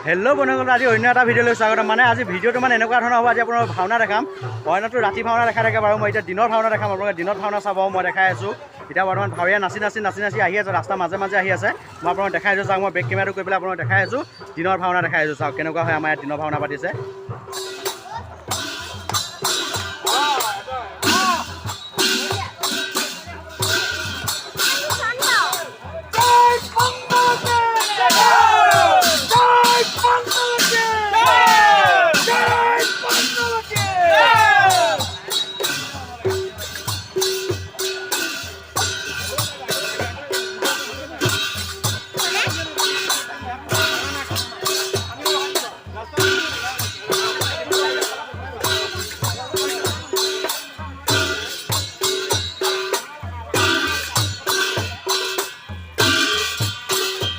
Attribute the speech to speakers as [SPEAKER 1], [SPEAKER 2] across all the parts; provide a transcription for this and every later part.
[SPEAKER 1] Hello' বন্ধুসকল, আজি অন্য এটা ভিডিঅ'লৈ স্বাগতম। মানে আজি ভিডিঅ'টো মানে এনেকুৱা ধৰণৰ হ'ব। আজি আপোনাৰ ভাওনা দেখাম। অন্যটো ৰাতি ভাওনা দেখাই থাকে বাৰু, মই এতিয়া দিনৰ ভাওনা দেখাম। আপোনালোকে দিনত ভাওনা চাব মই দেখাই আছোঁ। এতিয়া বৰ্তমান ভাৱৰীয়া নাচি আহি আছে, ৰাস্তাৰ মাজে মাজে আহি আছে। মই আপোনালোকক দেখাই আছোঁ, চাওক মই বেক কেমেৰাটো কৰি পেলাই আপোনালোকক দেখাই আছোঁ। দিনৰ ভাওনা দেখাই আছোঁ, চাওক কেনেকুৱা হয় আমাৰ ইয়াত দিনৰ ভাওনা পাতিছে।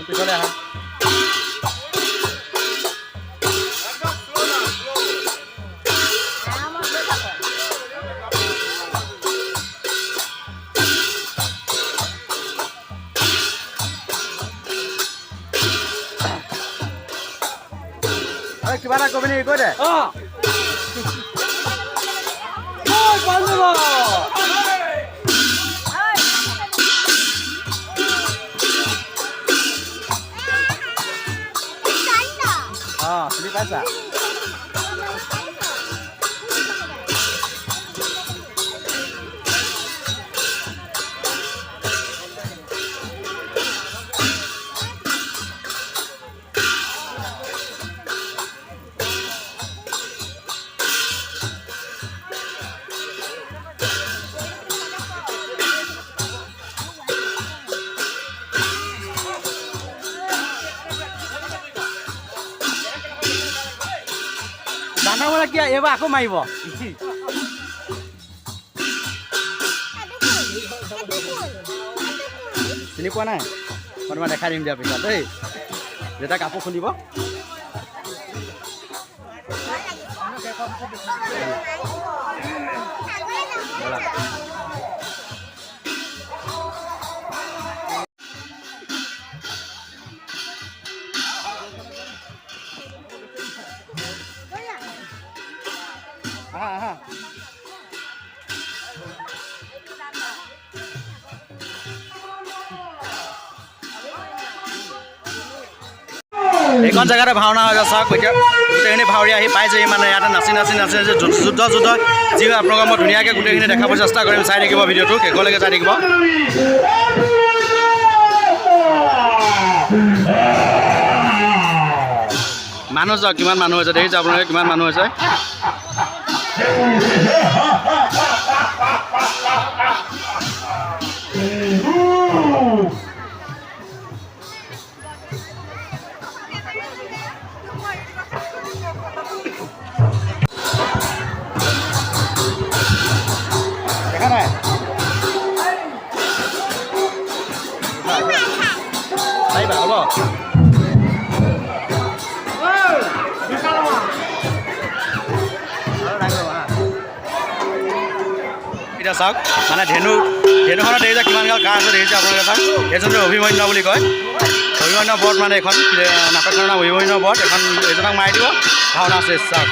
[SPEAKER 1] পিছলৈ আহা। কিবা এটা কবি নেকি, কৈ দে। চিনি পাইছা? দানা মানে কি এইবাৰ আকৌ মাৰিব। চিনি পোৱা নাই? মই তোমাক দেখাই দিম দিয়া পিছত দেই, যেতিয়া কাপোৰ খুন্দিব। এইখন জেগাতে ভাওনা হৈ আছে, চাওক এতিয়া গোটেইখিনি ভাৱৰীয়া আহি পাইছেহি। মানে ইয়াতে নাচি যুদ্ধ যি হয় আপোনালোকক মই ধুনীয়াকৈ গোটেইখিনি দেখাব চেষ্টা কৰিম। চাই থাকিব ভিডিঅ'টো, শেষলৈকে চাই থাকিব। মানুহ চাওক কিমান মানুহ হৈছে, দেখিছে আপোনালোকে কিমান মানুহ হৈছে। দেখা নাই? পাৰিবা হ'ব? এতিয়া চাওক, মানে ধেনুখনত দেখিছে কিমান গাল কাঁহ আছে, দেখিছে আপোনালোকে চাওক। এইজনে অভিমন্যু বুলি কয়। অভিমন্যু বধ মানে এইখন নাটকখনৰ নাম অভিমন্যু বধ। এইজনক মাৰি দিব, ভাওনা চেচ। চাওক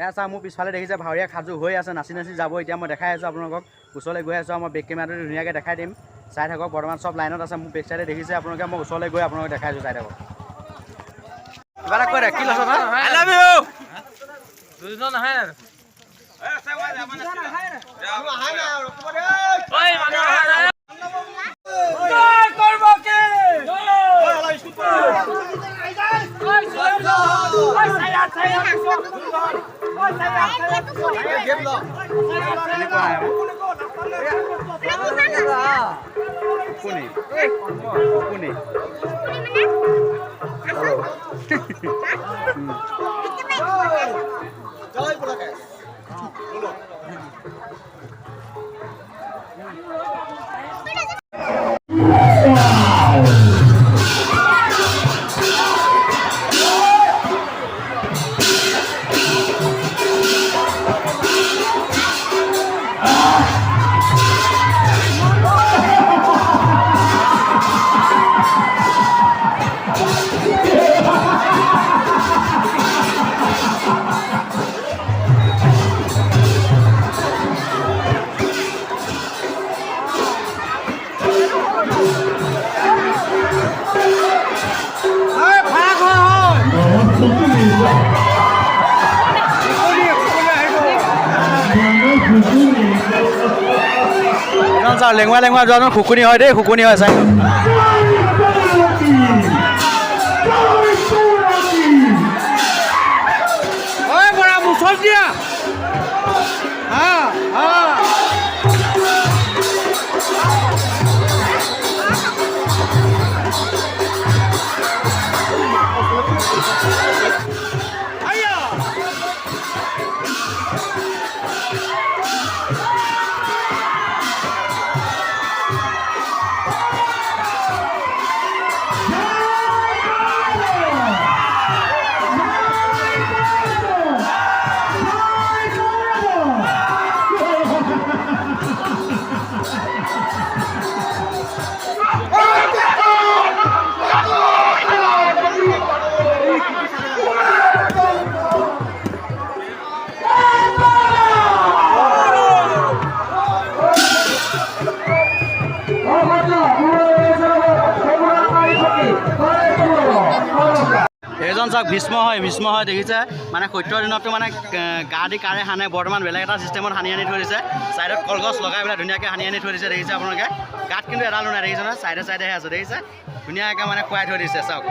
[SPEAKER 1] এয়া চাওক মোৰ পিছফালে দেখিছে ভাৱৰীয়া সাজু হৈ আছে নাচি নাচি যাব এতিয়া মই দেখাই আছোঁ আপোনালোকক ওচৰলৈ গৈ আছোঁ মই বেক কেমেৰাটো ধুনীয়াকৈ দেখাই দিম চাই থাকক বৰ্তমান চব লাইনত আছে মোৰ বেক চাইডে দেখিছে আপোনালোকে মই ওচৰলৈ গৈ আপোনালোকক দেখাই আছোঁ চাই থাকক কিবা এটা কৈ দে কি লৈছ আই লাভ ইউ দুজন আহে লেঙুৱা লেঙুৱা যোৱাজন শুকুনি হয় দেই শুকুনি হয় চাই মুচল দিয়া এইজন চাওক ভীষ্ম হয় দেখিছে মানে সত্যৰ দিনততো মানে গা দি কাৰে সানে বৰ্তমান বেলেগ এটা চিষ্টেমত সানি আনি থৈ দিছে চাইডত কলগছ লগাই পেলাই ধুনীয়াকৈ সানি আনি থৈ দিছে দেখিছে আপোনালোকে গাত কিন্তু এডালো নাই দেখিছে নহয় চাইডে চাইডেহে আছে দেখিছে ধুনীয়াকৈ মানে খুৱাই থৈ দিছে চাওক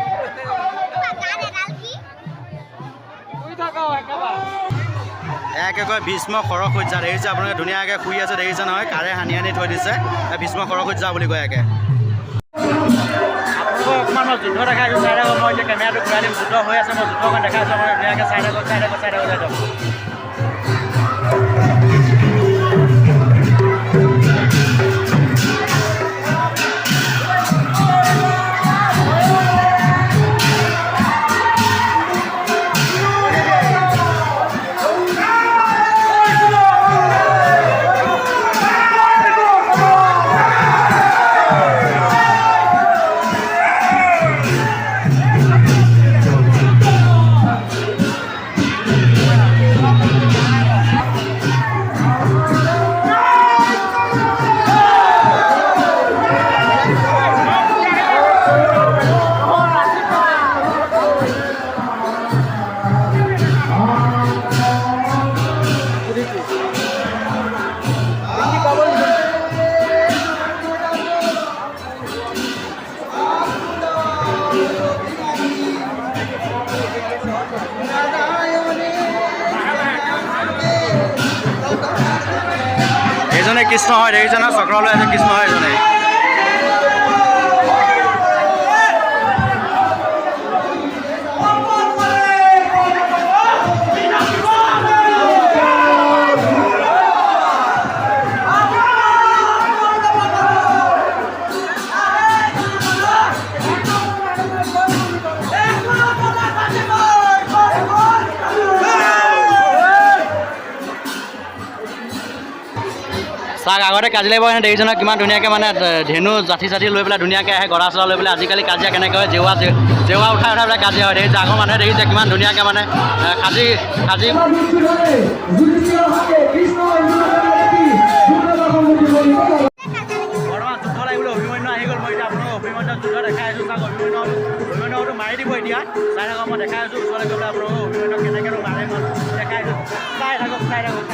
[SPEAKER 1] একেবাৰে ভীষ্ম সৰসজ্জা দেখিছে আপোনালোকে ধুনীয়াকৈ শুই আছে দেখিছে নহয় কাৰে সানি আনি থৈ দিছে ভীষ্ম সৰসজ্জা বুলি কয় একে অকণমান মই যুদ্ধ দেখাইছোঁ চাই থাকক মই এতিয়া কেমেৰাটো ঘূৰাই দিম যুদ্ধ হৈ আছে মই যুদ্ধখন দেখাইছোঁ মই ধুনীয়াকৈ চাই থাকক চাই থাকক এইজনে কৃষ্ণ হয় দেখিছেনে চক্ৰলৈ আছে কৃষ্ণ হয় এইজনে চাওক আগতে কাজিয়া লাগিব এনে দেখিছে নহয় কিমান ধুনীয়াকৈ মানে ধেনু জাঠি চাঠি লৈ পেলাই ধুনীয়াকৈ আহে গৰা চৰা লৈ পেলাই আজিকালি কাজিয়া কেনেকৈ হয় জেওৰা উঠাই পেলাই কাজিয়া হয় দেখিছে আগৰ মানুহে দেখিছে কিমান ধুনীয়াকৈ মানে সাজি বৰ্তমান যুদ্ধ লাগিবলৈ অভিমন্যু আহি গ'ল মই এতিয়া আপোনাক অভিমন্যু যুদ্ধ দেখাই আছোঁ চাওক অভিমন্যুটো মাৰি দিব এতিয়া চাই থাকক মই দেখাই আছোঁ ওচৰলৈ গৈ পেলাই আপোনালোকক অভিমন্যু কেনেকৈ মাৰে মই দেখাই আছোঁ চাই থাকক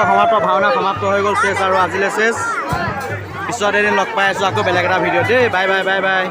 [SPEAKER 1] সমাপ্ত ভাওনা সমাপ্ত হৈ গ'ল চেছ আৰু আজিলৈ চেছ পিছত এদিন লগ পাই আছোঁ আকৌ বেলেগ এটা ভিডিঅ' দেই বাই বাই বাই বাই